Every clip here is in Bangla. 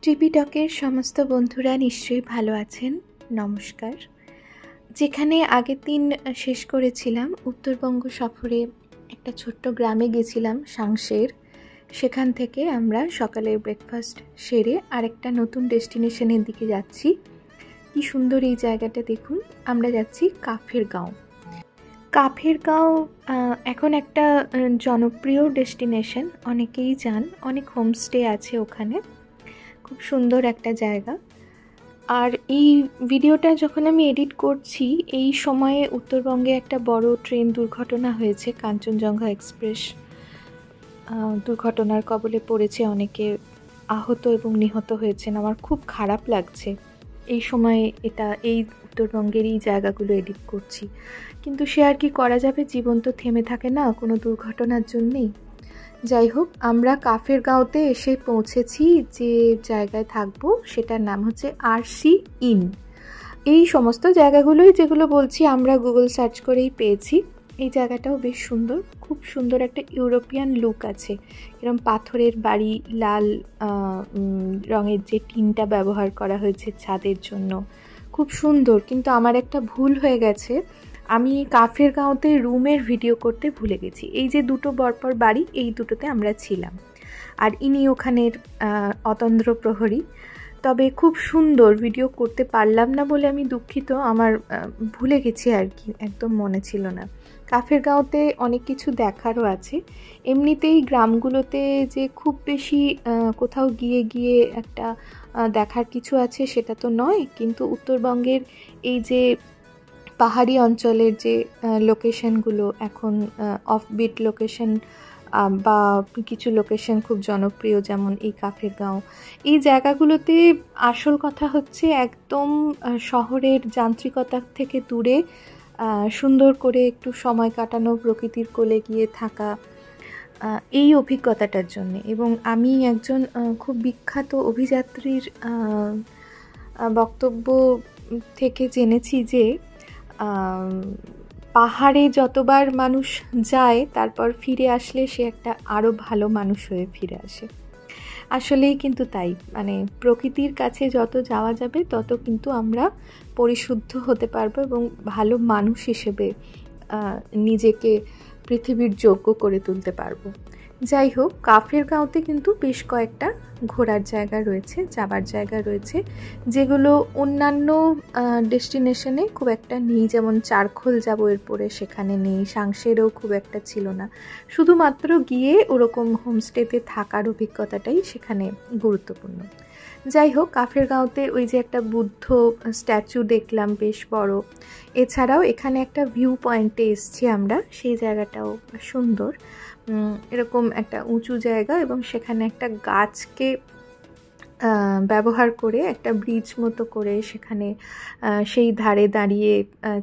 ট্রিপিটকের সমস্ত বন্ধুরা নিশ্চয়ই ভালো আছেন। নমস্কার। যেখানে আগের দিন শেষ করেছিলাম উত্তরবঙ্গ সফরে একটা ছোট্ট গ্রামে গেছিলাম সাংশের। সেখান থেকে আমরা সকালে ব্রেকফাস্ট সেরে আরেকটা নতুন ডেস্টিনেশনের দিকে যাচ্ছি। কি সুন্দর এই জায়গাটা দেখুন। আমরা যাচ্ছি কাফের গাঁও। কাফের গাঁও এখন একটা জনপ্রিয় ডেস্টিনেশন, অনেকেই যান। অনেক হোমস্টে আছে ওখানে, খুব সুন্দর একটা জায়গা। আর এই ভিডিওটা যখন আমি এডিট করছি এই সময়ে উত্তরবঙ্গে একটা বড় ট্রেন দুর্ঘটনা হয়েছে, কাঞ্চনজঙ্ঘা এক্সপ্রেস দুর্ঘটনার কবলে পড়েছে, অনেকে আহত এবং নিহত হয়েছেন। আমার খুব খারাপ লাগছে এই সময়ে এই উত্তরবঙ্গের এই জায়গাগুলো এডিট করছি, কিন্তু সে আর কি করা যাবে, জীবন তো থেমে থাকে না কোনো দুর্ঘটনার জন্যেই। যাই হোক, আমরা কাফের গাঁওতে এসে পৌঁছেছি। যে জায়গায় থাকবো সেটার নাম হচ্ছে আরসি ইন। এই সমস্ত জায়গাগুলোই যেগুলো বলছি আমরা গুগল সার্চ করেই পেয়েছি। এই জায়গাটাও বেশ সুন্দর, খুব সুন্দর একটা ইউরোপিয়ান লুক আছে। এরকম পাথরের বাড়ি, লাল রঙের যে টিনটা ব্যবহার করা হয়েছে ছাদের জন্য, খুব সুন্দর। কিন্তু আমার একটা ভুল হয়ে গেছে, আমি কাফের গাঁওতে রুমের ভিডিও করতে ভুলে গেছি। এই যে দুটো পরপর বাড়ি, এই দুটোতে আমরা ছিলাম, আর ইনি ওখানের অতন্দ্র প্রহরী। তবে খুব সুন্দর, ভিডিও করতে পারলাম না বলে আমি দুঃখিত, আমার ভুলে গেছি আর কি, একদম মনে ছিল না। কাফের গাঁওতে অনেক কিছু দেখারও আছে। এমনিতেই গ্রামগুলোতে যে খুব বেশি কোথাও গিয়ে একটা দেখার কিছু আছে সেটা তো নয়, কিন্তু উত্তরবঙ্গের এই যে পাহাড়ি অঞ্চলের যে লোকেশনগুলো এখন অফবিট লোকেশন বা কিছু লোকেশন খুব জনপ্রিয়, যেমন এই কাফের গাঁও, এই জায়গাগুলোতে আসল কথা হচ্ছে একদম শহরের যান্ত্রিকতা থেকে দূরে সুন্দর করে একটু সময় কাটানো, প্রকৃতির কোলে গিয়ে থাকা, এই অভিজ্ঞতাটার জন্য। এবং আমি একজন খুব বিখ্যাত অভিযাত্রীর বক্তব্য থেকে জেনেছি যে পাহাড়ে যতবার মানুষ যায় তারপর ফিরে আসলে সে একটা আরও ভালো মানুষ হয়ে ফিরে আসে। আসলেই কিন্তু তাই, মানে প্রকৃতির কাছে যত যাওয়া যাবে তত কিন্তু আমরা পরিশুদ্ধ হতে পারবো এবং ভালো মানুষ হিসেবে নিজেকে পৃথিবীর যোগ্য করে তুলতে পারবো। যাই হোক, কাফের গাঁওতে কিন্তু বেশ কয়েকটা ঘোরার জায়গা রয়েছে, যাবার জায়গা রয়েছে, যেগুলো অন্যান্য ডেস্টিনেশনে খুব একটা নেই। যেমন চারখোল যাবো এরপরে, সেখানে নেই। সাংশেরও খুব একটা ছিল না, শুধুমাত্র গিয়ে ওরকম হোমস্টেতে থাকার অভিজ্ঞতাটাই সেখানে গুরুত্বপূর্ণ। যাই হোক, কাফের গাঁওতে ওই যে একটা বুদ্ধ স্ট্যাচু দেখলাম বেশ বড়। এছাড়াও এখানে একটা ভিউ পয়েন্টে এসছি আমরা, সেই জায়গাটাও সুন্দর। এরকম একটা উঁচু জায়গা এবং সেখানে একটা গাছকে ব্যবহার করে একটা ব্রিজ মতো করে সেখানে সেই ধারে দাঁড়িয়ে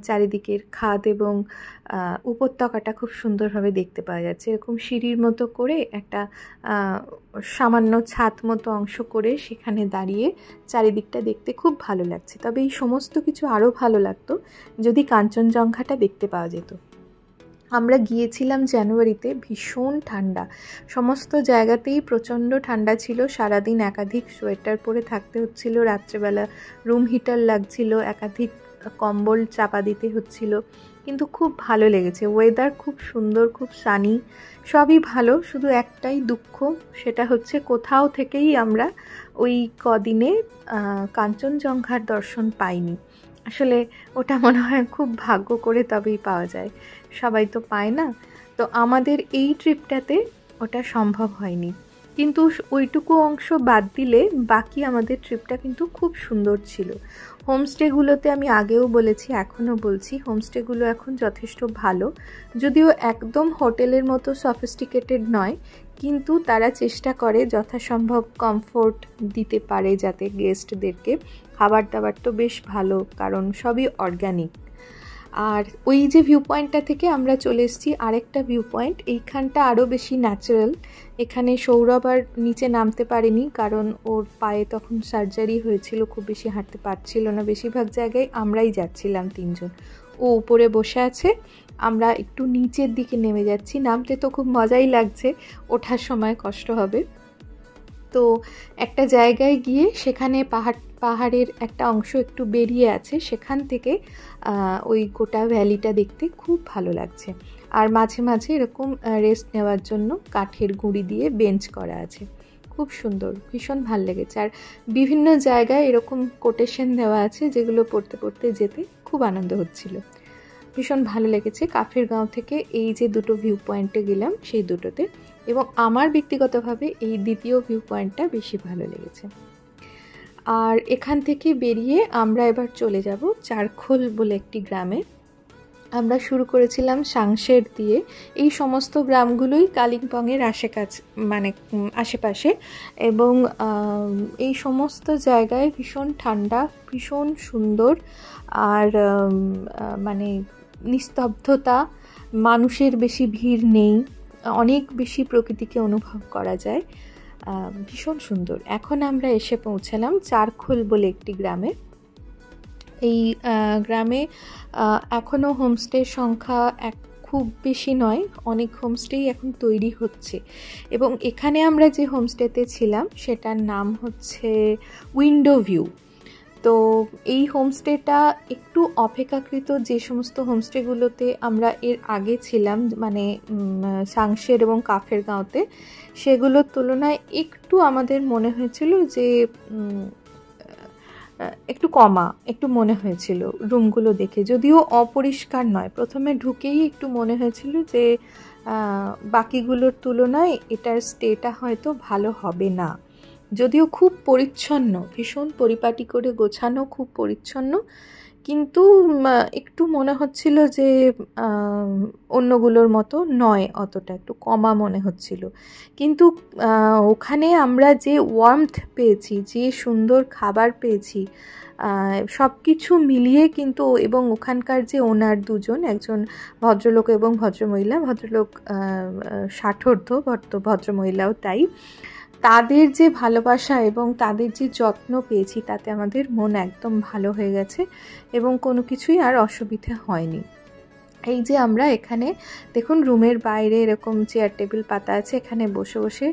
চারিদিকের খাদ এবং উপত্যকাটা খুব সুন্দরভাবে দেখতে পাওয়া যাচ্ছে। এরকম সিঁড়ির মতো করে একটা সামান্য ছাদ মতো অংশ করে সেখানে দাঁড়িয়ে চারিদিকটা দেখতে খুব ভালো লাগছে। তবে এই সমস্ত কিছু আরও ভালো লাগতো যদি কাঞ্চনজঙ্ঘাটা দেখতে পাওয়া যেত। আমরা গিয়েছিলাম জানুয়ারিতে, ভীষণ ঠান্ডা, সমস্ত জায়গাতেই প্রচণ্ড ঠান্ডা ছিল। সারাদিন একাধিক সোয়েটার পরে থাকতে হচ্ছিল, রাত্রেবেলা রুম হিটার লাগছিল, একাধিক কম্বল চাপা দিতে হচ্ছিল, কিন্তু খুব ভালো লেগেছে। ওয়েদার খুব সুন্দর, খুব সানি, সবই ভালো। শুধু একটাই দুঃখ, সেটা হচ্ছে কোথাও থেকেই আমরা ওই কদিনে কাঞ্চনজঙ্ঘার দর্শন পাইনি। আসলে ওটা মনে হয় খুব ভাগ্য করে তবেই পাওয়া যায়, সবাই তো পায় না। তো আমাদের এই ট্রিপটাতে ওটা সম্ভব হয়নি, কিন্তু ওইটুকু অংশ বাদ দিলে বাকি আমাদের ট্রিপটা কিন্তু খুব সুন্দর ছিল। হোমস্টেগুলোতে আমি আগেও বলেছি, এখনও বলছি, হোমস্টেগুলো এখন যথেষ্ট ভালো, যদিও একদম হোটেলের মতো সফিস্টিকেটেড নয়, কিন্তু তারা চেষ্টা করে যথাসম্ভব কমফোর্ট দিতে পারে যাতে গেস্টদেরকে। খাবার দাবার তো বেশ ভালো, কারণ সবই অর্গ্যানিক। আর ওই যে ভিউ পয়েন্টটা থেকে আমরা চলে এসেছি আরেকটা ভিউ পয়েন্ট, এইখানটা আরও বেশি ন্যাচারাল। এখানে সৌরভ আর নিচে নামতে পারেনি, কারণ ওর পায়ে তখন সার্জারি হয়েছিল, খুব বেশি হাঁটতে পারছিল না। বেশিরভাগ জায়গায় আমরাই যাচ্ছিলাম তিনজন, ও উপরে বসে আছে, আমরা একটু নিচের দিকে নেমে যাচ্ছি। নামতে তো খুব মজাই লাগছে, ওঠার সময় কষ্ট হবে। তো তো একটা জায়গায় গিয়ে সেখানে পাহাড়ের একটা অংশ একটু বেরিয়ে আছে, সেখান থেকে ওই গোটা ভ্যালিটা দেখতে খুব ভালো লাগছে। আর মাঝে মাঝে এরকম রেস্ট নেওয়ার জন্য কাঠের গুঁড়ি দিয়ে বেঞ্চ করা আছে, খুব সুন্দর, ভীষণ ভালো লেগেছে। আর বিভিন্ন জায়গায় এরকম কোটেশন দেওয়া আছে যেগুলো পড়তে পড়তে যেতে খুব আনন্দ হচ্ছিল, ভীষণ ভালো লেগেছে। কাফের গাঁও থেকে এই যে দুটো ভিউ পয়েন্টে গেলাম সেই দুটোতে, এবং আমার ব্যক্তিগতভাবে এই দ্বিতীয় ভিউ পয়েন্টটা বেশি ভালো লেগেছে। আর এখান থেকে বেরিয়ে আমরা এবার চলে যাব চারখোল বলে একটি গ্রামে। আমরা শুরু করেছিলাম সাংশের দিয়ে। এই সমস্ত গ্রামগুলোই কালিম্পংয়ের আশেপাশে, এবং এই সমস্ত জায়গায় ভীষণ ঠান্ডা, ভীষণ সুন্দর, আর মানে নিস্তব্ধতা, মানুষের বেশি ভিড় নেই, অনেক বেশি প্রকৃতিকে অনুভব করা যায়, ভীষণ সুন্দর। এখন আমরা এসে পৌঁছালাম চারখোল বলে একটি গ্রামে। এই গ্রামে এখনও হোমস্টের সংখ্যা খুব বেশি নয়, অনেক হোমস্টেই এখন তৈরি হচ্ছে। এবং এখানে আমরা যে হোমস্টেতে ছিলাম সেটার নাম হচ্ছে উইন্ডো ভিউ। তো এই হোমস্টেটা একটু অপেক্ষাকৃত যে সমস্ত হোমস্টেগুলোতে আমরা এর আগে ছিলাম, মানে সাংশের এবং কাফের গাঁওতে, সেগুলোর তুলনায় একটু আমাদের মনে হয়েছিল যে একটু মনে হয়েছিল রুমগুলো দেখে, যদিও অপরিষ্কার নয়। প্রথমে ঢুকেই একটু মনে হয়েছিল যে বাকিগুলোর তুলনায় এটার স্টেটা হয়তো ভালো হবে না, যদিও খুব পরিচ্ছন্ন, ভীষণ পরিপাটি করে গোছানো, খুব পরিচ্ছন্ন, কিন্তু একটু মনে হচ্ছিল যে অন্যগুলোর মতো নয়, অতটা একটু কমা মনে হচ্ছিল। কিন্তু ওখানে আমরা যে ওয়ার্মথ পেয়েছি, যে সুন্দর খাবার পেয়েছি, সব কিছু মিলিয়ে কিন্তু, এবং ওখানকার যে ওনার দুজন, একজন ভদ্রলোক এবং ভদ্রমহিলা, ভদ্রলোক 60 ভদ্রমহিলাও তাই, তাদের যে ভালোবাসা এবং তাদের যে যত্ন পেয়েছি তাতে আমাদের মন একদম ভালো হয়ে গেছে এবং কোনো কিছুই আর অসুবিধা হয়নি। এই যে আমরা এখানে দেখুন রুমের বাইরে এরকম চেয়ার টেবিল পাতা আছে, এখানে বসে বসে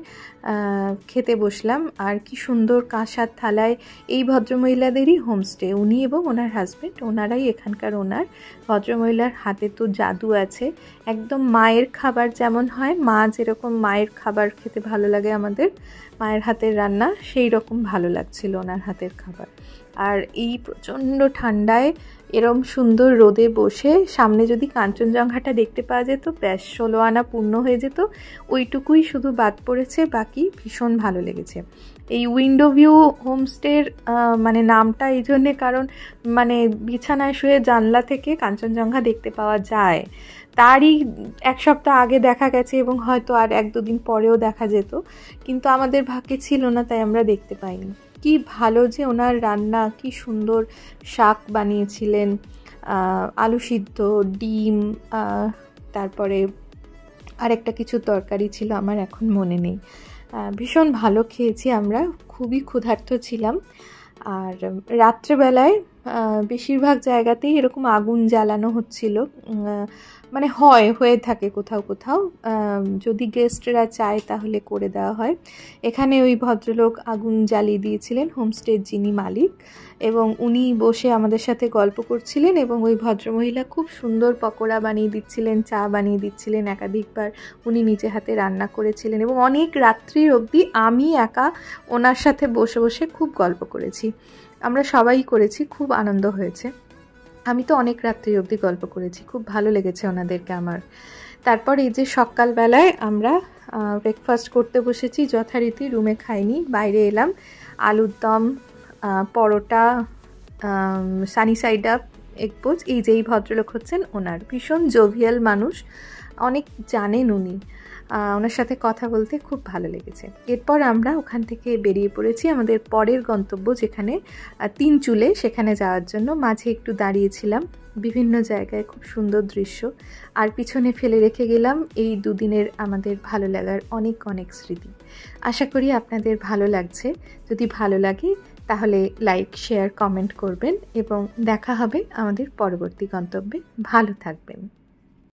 খেতে বসলাম। আর কি সুন্দর কাঁসার থালায়, এই ভদ্রমহিলাদেরই হোমস্টে, উনি এবং ওনার হাজব্যান্ড, ওনারাই এখানকার ওনার। ভদ্রমহিলার হাতে তো জাদু আছে, একদম মায়ের খাবার যেমন হয়, মা যেরকম মায়ের খাবার খেতে ভালো লাগে আমাদের, মায়ের হাতের রান্না, সেই রকম ভালো লাগছিল ওনার হাতের খাবার। আর এই প্রচণ্ড ঠান্ডায় এরম সুন্দর রোদে বসে সামনে যদি কাঞ্চনজঙ্ঘাটা দেখতে পাওয়া যেত, ব্যাস 16 আনা পূর্ণ হয়ে যেত। ওইটুকুই শুধু বাদ পড়েছে, বাকি ভীষণ ভালো লেগেছে। এই উইন্ডো ভিউ হোমস্টের মানে নামটা এই জন্যে, কারণ মানে বিছানায় শুয়ে জানলা থেকে কাঞ্চনজঙ্ঘা দেখতে পাওয়া যায়। তারই এক সপ্তাহ আগে দেখা গেছে এবং হয়তো আর 1-2 দিন পরেও দেখা যেত, কিন্তু আমাদের ভাগ্যে ছিল না, তাই আমরা দেখতে পাইনি। কি ভালো যে ওনার রান্না, কি সুন্দর শাক বানিয়েছিলেন, আলু সিদ্ধ, ডিম, তারপরে আরেকটা কিছু তরকারি ছিল, আমার এখন মনে নেই। ভীষণ ভালো খেয়েছি আমরা, খুবই ক্ষুধার্ত ছিলাম। আর রাত্রেবেলায় বেশিরভাগ জায়গাতেই এরকম আগুন জ্বালানো হচ্ছিল, মানে হয়ে থাকে কোথাও কোথাও, যদি গেস্টরা চায় তাহলে করে দেওয়া হয়। এখানে ওই ভদ্রলোক আগুন জ্বালিয়ে দিয়েছিলেন, হোমস্টের যিনি মালিক, এবং উনি বসে আমাদের সাথে গল্প করছিলেন, এবং ওই ভদ্রমহিলা খুব সুন্দর পকোড়া বানিয়ে দিচ্ছিলেন, চা বানিয়ে দিচ্ছিলেন, একাধিকবার উনি নিজে হাতে রান্না করেছিলেন, এবং অনেক রাত্রির অবধি আমি একা ওনার সাথে বসে বসে খুব গল্প করেছি। আমরা সবাই করেছি, খুব আনন্দ হয়েছে। আমি তো অনেক রাত্রি অবধি গল্প করেছি, খুব ভালো লেগেছে ওনাদেরকে আমার। তারপর এই যে সকালবেলায় আমরা ব্রেকফাস্ট করতে বসেছি, যথারীতি রুমে খাইনি, বাইরে এলাম। আলুর দম, paratha, sunny side up, egg poach. এই যে এই ভদ্রলোক হচ্ছেন ওনার, ভীষণ জোভিয়াল মানুষ, অনেক জানেন উনি, ওনার সাথে কথা বলতে খুব ভালো লেগেছে। এরপর আমরা ওখান থেকে বেরিয়ে পড়েছি আমাদের পরের গন্তব্য, যেখানে 3 চুলে, সেখানে যাওয়ার জন্য। মাঝে একটু দাঁড়িয়েছিলাম, বিভিন্ন জায়গায় খুব সুন্দর দৃশ্য, আর পিছনে ফেলে রেখে গেলাম এই 2 দিনের আমাদের ভালো লাগার অনেক অনেক স্মৃতি। আশা করি আপনাদের ভালো লাগছে। যদি ভালো লাগে তাহলে লাইক, শেয়ার, কমেন্ট করবেন, এবং দেখা হবে আমাদের পরবর্তী গন্তব্যে। ভালো থাকবেন।